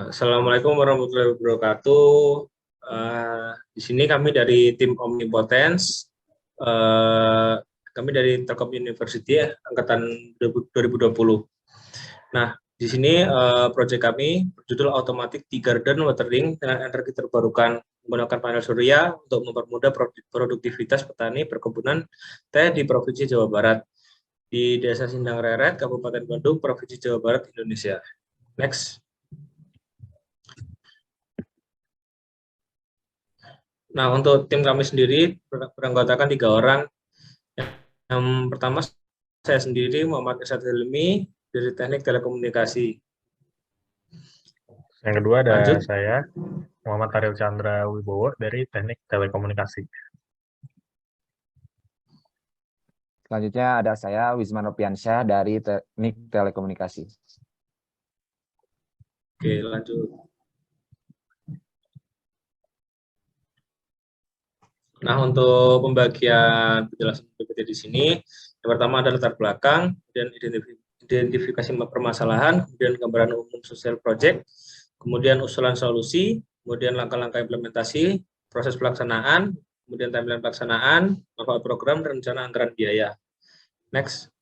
Assalamualaikum warahmatullahi wabarakatuh. Di sini kami dari tim Omnipotence. Kami dari Telkom University ya, angkatan 2020. Nah, di sini proyek kami berjudul Automatic Tea Garden Watering dengan energi terbarukan menggunakan panel surya untuk mempermudah produktivitas petani perkebunan teh di Provinsi Jawa Barat di Desa Sindang Reret, Kabupaten Bandung, Provinsi Jawa Barat, Indonesia. Next. Nah, untuk tim kami sendiri beranggotakan 3 orang. Yang pertama, saya sendiri, Muhammad Irsad Hilmi, dari Teknik Telekomunikasi. Yang kedua ada Lanjut. saya, Muhammad Taril Chandra Wibowo, dari Teknik Telekomunikasi. Selanjutnya ada saya, Wisman Nopiansyah, dari Teknik Telekomunikasi. Oke, lanjut. Nah, untuk pembagian penjelasan PPT di sini, yang pertama ada latar belakang, kemudian identifikasi permasalahan, kemudian gambaran umum sosial project, kemudian usulan solusi, kemudian langkah-langkah implementasi, proses pelaksanaan, kemudian timeline pelaksanaan, manfaat program, dan rencana anggaran biaya. Next.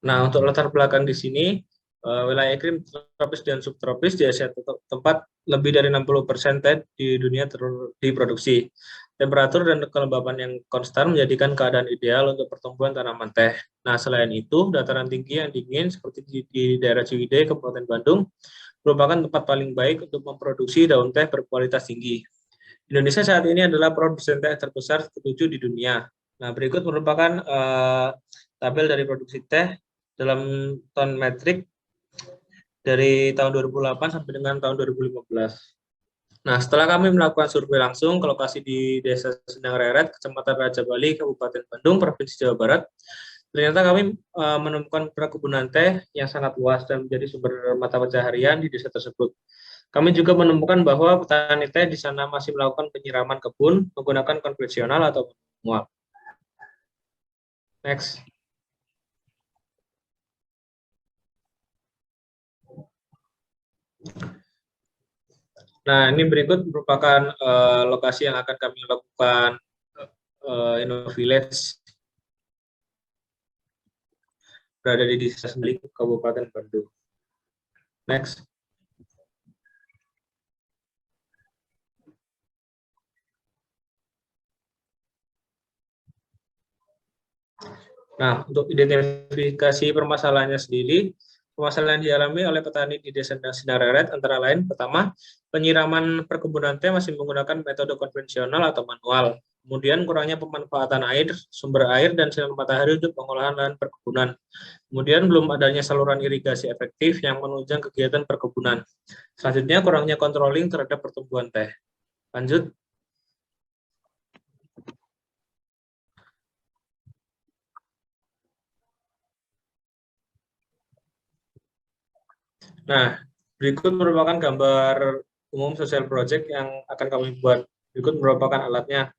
Nah, untuk latar belakang di sini, wilayah iklim tropis dan subtropis di Asia tempat lebih dari 60% teh di dunia diproduksi. Temperatur dan kelembapan yang konstan menjadikan keadaan ideal untuk pertumbuhan tanaman teh. Nah, selain itu, dataran tinggi yang dingin seperti di daerah Ciwidey, Kabupaten Bandung, merupakan tempat paling baik untuk memproduksi daun teh berkualitas tinggi. Indonesia saat ini adalah produsen teh terbesar ke-7 di dunia. Nah, berikut merupakan tabel dari produksi teh dalam ton metrik dari tahun 2008 sampai dengan tahun 2015. Nah, setelah kami melakukan survei langsung ke lokasi di Desa Sindang Reret, Kecamatan Raja Bali, Kabupaten Bandung, Provinsi Jawa Barat, ternyata kami menemukan perkebunan teh yang sangat luas dan menjadi sumber mata pencaharian di desa tersebut. Kami juga menemukan bahwa petani teh di sana masih melakukan penyiraman kebun menggunakan konvensional atau manual. Next. Nah, ini berikut merupakan lokasi yang akan kami lakukan Innovillage berada di Desa Sembeling, Kabupaten Bandung. Next. Nah, untuk identifikasi permasalahannya sendiri, permasalahan dialami oleh petani di Desa Sindang Reret antara lain, pertama, penyiraman perkebunan teh masih menggunakan metode konvensional atau manual. Kemudian kurangnya pemanfaatan air, sumber air, dan sinar matahari untuk pengolahan lahan perkebunan. Kemudian belum adanya saluran irigasi efektif yang menunjang kegiatan perkebunan. Selanjutnya kurangnya controlling terhadap pertumbuhan teh. Lanjut. Nah, berikut merupakan gambar umum sosial project yang akan kami buat. Berikut merupakan alatnya.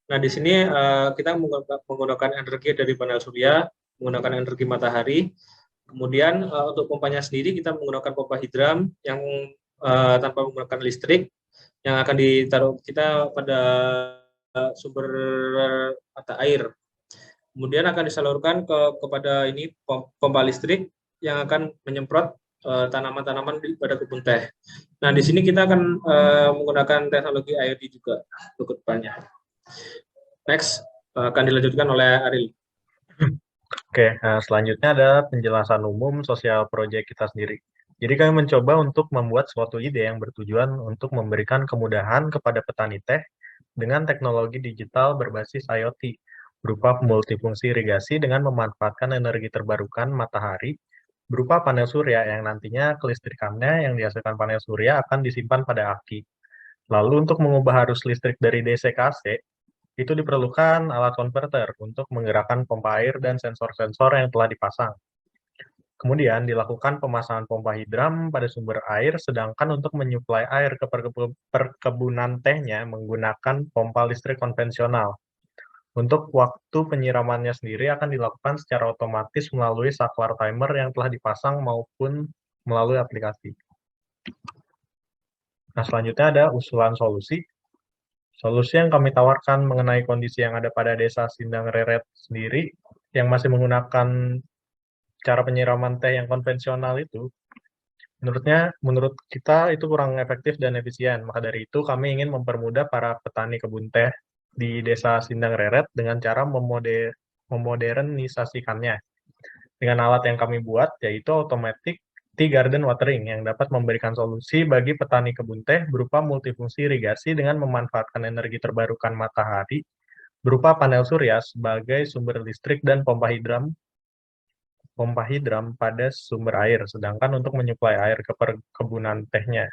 Nah, di sini kita menggunakan energi dari panel surya, menggunakan energi matahari. Kemudian untuk pompanya sendiri kita menggunakan pompa hidram yang tanpa menggunakan listrik, yang akan ditaruh kita pada sumber mata air. Kemudian akan disalurkan kepada ini pompa listrik yang akan menyemprot tanaman-tanaman pada kebun teh. Nah, di sini kita akan menggunakan teknologi IoT juga untuk kedepannya. Next, akan dilanjutkan oleh Aril. Oke, selanjutnya ada penjelasan umum sosial proyek kita sendiri. Jadi kami mencoba untuk membuat suatu ide yang bertujuan untuk memberikan kemudahan kepada petani teh dengan teknologi digital berbasis IoT, berupa multifungsi irigasi dengan memanfaatkan energi terbarukan matahari, berupa panel surya yang nantinya kelistrikannya yang dihasilkan panel surya akan disimpan pada aki. Lalu untuk mengubah arus listrik dari DC ke AC, itu diperlukan alat konverter untuk menggerakkan pompa air dan sensor-sensor yang telah dipasang. Kemudian dilakukan pemasangan pompa hidram pada sumber air, sedangkan untuk menyuplai air ke perkebunan tehnya menggunakan pompa listrik konvensional. Untuk waktu penyiramannya sendiri akan dilakukan secara otomatis melalui saklar timer yang telah dipasang maupun melalui aplikasi. Nah, selanjutnya ada usulan solusi. Solusi yang kami tawarkan mengenai kondisi yang ada pada Desa Sindang Reret sendiri, yang masih menggunakan cara penyiraman teh yang konvensional itu, menurut kita itu kurang efektif dan efisien. Maka dari itu kami ingin mempermudah para petani kebun teh di Desa Sindang Reret dengan cara memodernisasikannya. Dengan alat yang kami buat, yaitu automatic tea garden watering yang dapat memberikan solusi bagi petani kebun teh berupa multifungsi irigasi dengan memanfaatkan energi terbarukan matahari berupa panel surya sebagai sumber listrik dan pompa hidram pada sumber air, sedangkan untuk menyuplai air ke perkebunan tehnya.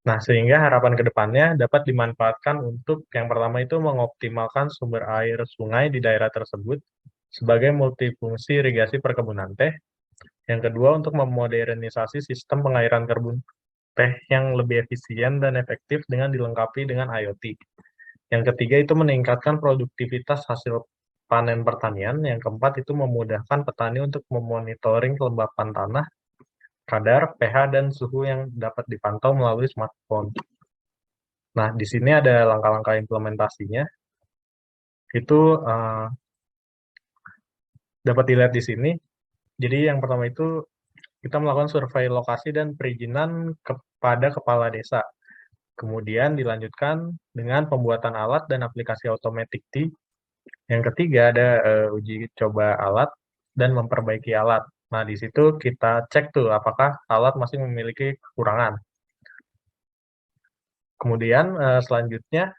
Nah, sehingga harapan ke depannya dapat dimanfaatkan untuk yang pertama itu mengoptimalkan sumber air sungai di daerah tersebut sebagai multifungsi irigasi perkebunan teh. Yang kedua, untuk memodernisasi sistem pengairan kebun teh yang lebih efisien dan efektif dengan dilengkapi dengan IoT. Yang ketiga, itu meningkatkan produktivitas hasil panen pertanian. Yang keempat, itu memudahkan petani untuk memonitoring kelembapan tanah, kadar, pH, dan suhu yang dapat dipantau melalui smartphone. Nah, di sini ada langkah-langkah implementasinya. Itu dapat dilihat di sini. Jadi yang pertama itu kita melakukan survei lokasi dan perizinan kepada kepala desa. Kemudian dilanjutkan dengan pembuatan alat dan aplikasi automatic tea. Yang ketiga ada uji coba alat dan memperbaiki alat. Nah, di situ kita cek tuh apakah alat masih memiliki kekurangan. Kemudian selanjutnya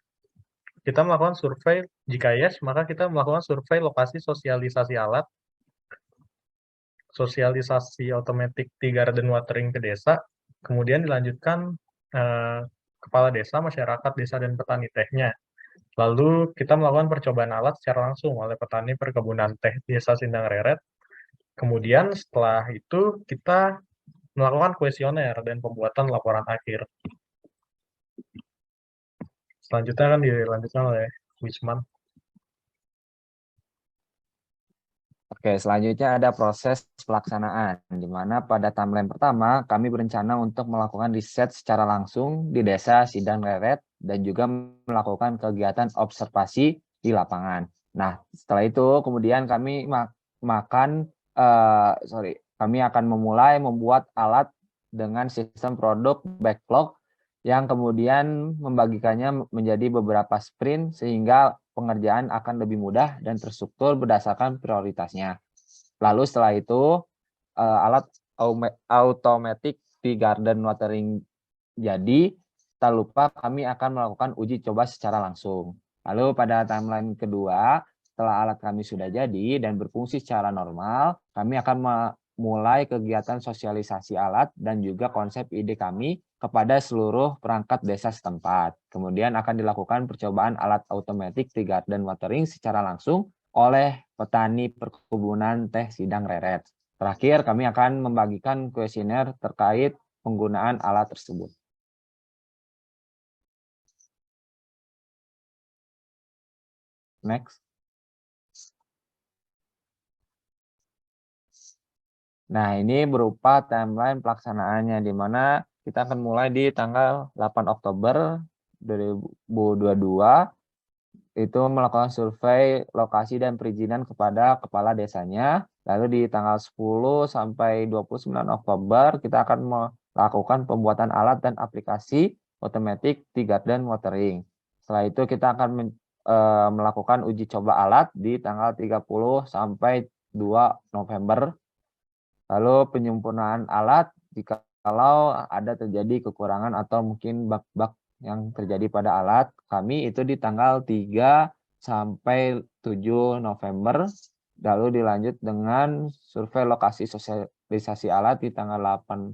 kita melakukan survei, jika yes, maka kita melakukan survei lokasi sosialisasi alat, sosialisasi automatic tea garden watering ke desa, kemudian dilanjutkan kepala desa, masyarakat desa, dan petani tehnya. Lalu kita melakukan percobaan alat secara langsung oleh petani perkebunan teh Desa Sindang Reret. Kemudian setelah itu kita melakukan kuesioner dan pembuatan laporan akhir. Selanjutnya akan dilanjutkan oleh Wisman. Oke, selanjutnya ada proses pelaksanaan, di mana pada timeline pertama kami berencana untuk melakukan riset secara langsung di Desa Sindang Reret dan juga melakukan kegiatan observasi di lapangan. Nah, setelah itu kemudian kami kami akan memulai membuat alat dengan sistem produk backlog yang kemudian membagikannya menjadi beberapa sprint sehingga pengerjaan akan lebih mudah dan terstruktur berdasarkan prioritasnya. Lalu setelah itu alat automatic tea garden watering jadi, tak lupa kami akan melakukan uji coba secara langsung. Lalu pada timeline kedua, setelah alat kami sudah jadi dan berfungsi secara normal, kami akan mulai kegiatan sosialisasi alat dan juga konsep ide kami kepada seluruh perangkat desa setempat. Kemudian akan dilakukan percobaan alat automatic tea garden watering secara langsung oleh petani perkebunan teh Sindang Reret. Terakhir, kami akan membagikan kuesioner terkait penggunaan alat tersebut. Next. Nah, ini berupa timeline pelaksanaannya, di mana kita akan mulai di tanggal 8 Oktober 2022, itu melakukan survei lokasi dan perizinan kepada kepala desanya. Lalu di tanggal 10 sampai 29 Oktober, kita akan melakukan pembuatan alat dan aplikasi automatic tea garden watering. Setelah itu kita akan melakukan uji coba alat di tanggal 30 sampai 2 November. Lalu penyempurnaan alat jikalau ada terjadi kekurangan atau mungkin bug-bug yang terjadi pada alat kami itu di tanggal 3 sampai 7 November. Lalu dilanjut dengan survei lokasi sosialisasi alat di tanggal 8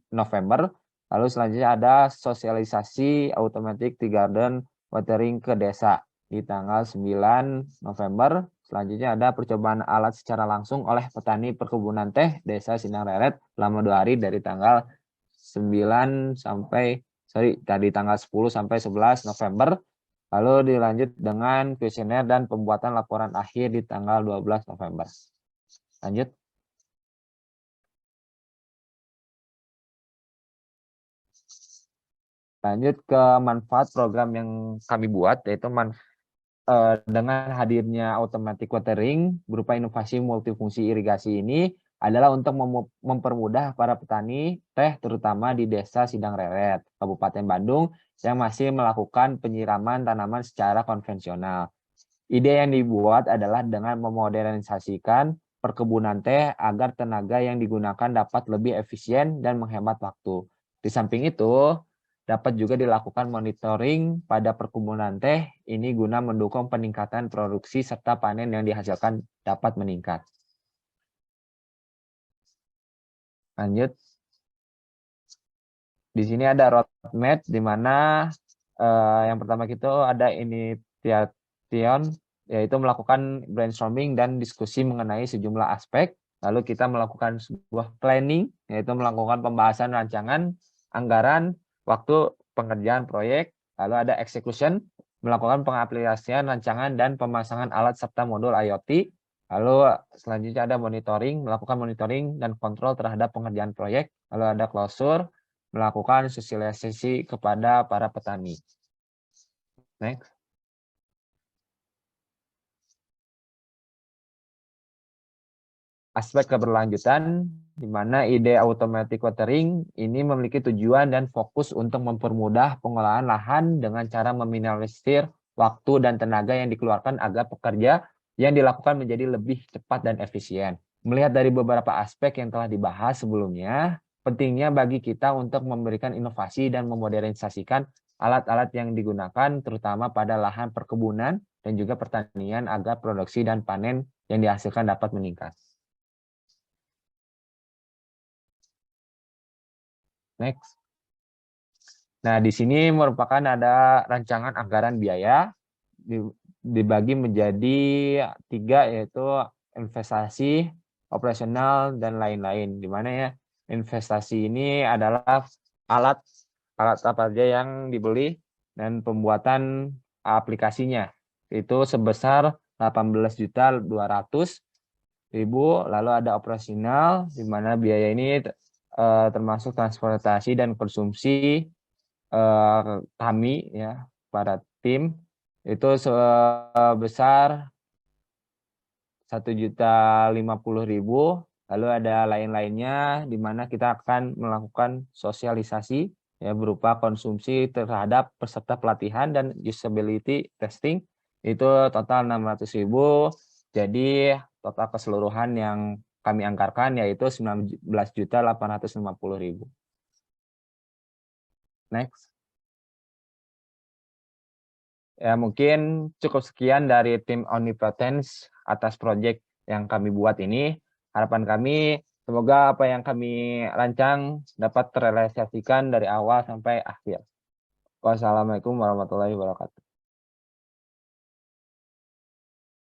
November. Lalu selanjutnya ada sosialisasi automatic tea garden watering ke desa di tanggal 9 November. Selanjutnya ada percobaan alat secara langsung oleh petani perkebunan teh Desa Sindang Reret selama 2 hari dari tanggal 9 sampai tadi tanggal 10 sampai 11 November. Lalu dilanjut dengan kuesioner dan pembuatan laporan akhir di tanggal 12 November. Lanjut. Lanjut ke manfaat program yang kami buat, yaitu dengan hadirnya automatic watering berupa inovasi multifungsi irigasi ini adalah untuk mempermudah para petani teh terutama di Desa Sidang Reret, Kabupaten Bandung yang masih melakukan penyiraman tanaman secara konvensional. Ide yang dibuat adalah dengan memodernisasikan perkebunan teh agar tenaga yang digunakan dapat lebih efisien dan menghemat waktu. Di samping itu, dapat juga dilakukan monitoring pada perkebunan teh ini guna mendukung peningkatan produksi serta panen yang dihasilkan dapat meningkat. Lanjut. Di sini ada roadmap di mana yang pertama kita ada initiation, yaitu melakukan brainstorming dan diskusi mengenai sejumlah aspek. Lalu kita melakukan sebuah planning, yaitu melakukan pembahasan rancangan, anggaran, waktu pengerjaan proyek. Lalu ada execution, melakukan pengaplikasian rancangan dan pemasangan alat serta modul IoT. Lalu selanjutnya ada monitoring, melakukan monitoring dan kontrol terhadap pengerjaan proyek. Lalu ada closure, melakukan sosialisasi kepada para petani. Next. Aspek keberlanjutan, di mana ide automatic watering ini memiliki tujuan dan fokus untuk mempermudah pengolahan lahan dengan cara meminimalisir waktu dan tenaga yang dikeluarkan agar pekerja yang dilakukan menjadi lebih cepat dan efisien. Melihat dari beberapa aspek yang telah dibahas sebelumnya, pentingnya bagi kita untuk memberikan inovasi dan memodernisasikan alat-alat yang digunakan terutama pada lahan perkebunan dan juga pertanian agar produksi dan panen yang dihasilkan dapat meningkat. Next. Nah, di sini merupakan ada rancangan anggaran biaya dibagi menjadi 3, yaitu investasi, operasional, dan lain-lain. Di mana ya investasi ini adalah alat apa saja yang dibeli dan pembuatan aplikasinya. Itu sebesar 18.200.000. Lalu ada operasional, di mana biaya ini termasuk transportasi dan konsumsi kami ya para tim itu sebesar 1.050.000. Lalu ada lain-lainnya di mana kita akan melakukan sosialisasi ya berupa konsumsi terhadap peserta pelatihan dan usability testing itu total 600.000. Jadi total keseluruhan yang kami anggarkan yaitu 19.850.000. Next. Ya, mungkin cukup sekian dari tim Omnipotence atas proyek yang kami buat ini. Harapan kami semoga apa yang kami rancang dapat terrealisasikan dari awal sampai akhir. Wassalamualaikum warahmatullahi wabarakatuh.